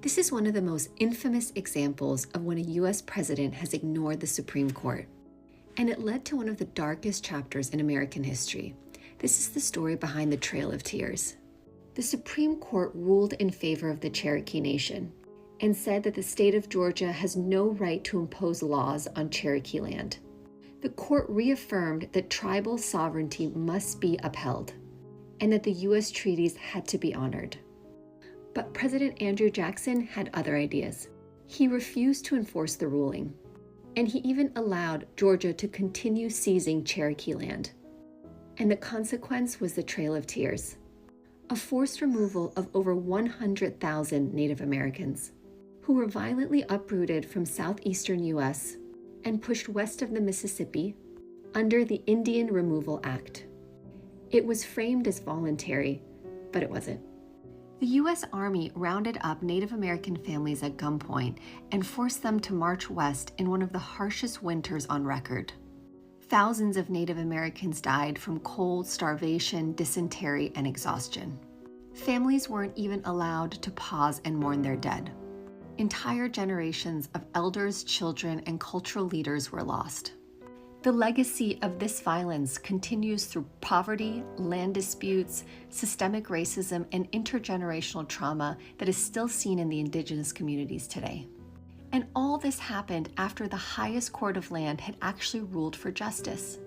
This is one of the most infamous examples of when a US president has ignored the Supreme Court. And it led to one of the darkest chapters in American history. This is the story behind the Trail of Tears. The Supreme Court ruled in favor of the Cherokee Nation and said that the state of Georgia has no right to impose laws on Cherokee land. The court reaffirmed that tribal sovereignty must be upheld and that the U.S. treaties had to be honored. But President Andrew Jackson had other ideas. He refused to enforce the ruling, and he even allowed Georgia to continue seizing Cherokee land. And the consequence was the Trail of Tears, a forced removal of over 100,000 Native Americans who were violently uprooted from southeastern U.S. and pushed west of the Mississippi under the Indian Removal Act. It was framed as voluntary, but it wasn't. The U.S. Army rounded up Native American families at gunpoint and forced them to march west in one of the harshest winters on record. Thousands of Native Americans died from cold, starvation, dysentery, and exhaustion. Families weren't even allowed to pause and mourn their dead. Entire generations of elders, children, and cultural leaders were lost. The legacy of this violence continues through poverty, land disputes, systemic racism, and intergenerational trauma that is still seen in the indigenous communities today. And all this happened after the highest court of land had actually ruled for justice.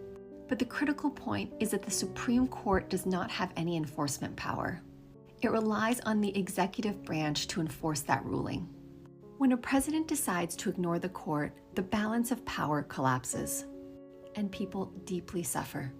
But the critical point is that the Supreme Court does not have any enforcement power. It relies on the executive branch to enforce that ruling. When a president decides to ignore the court, the balance of power collapses, and people deeply suffer.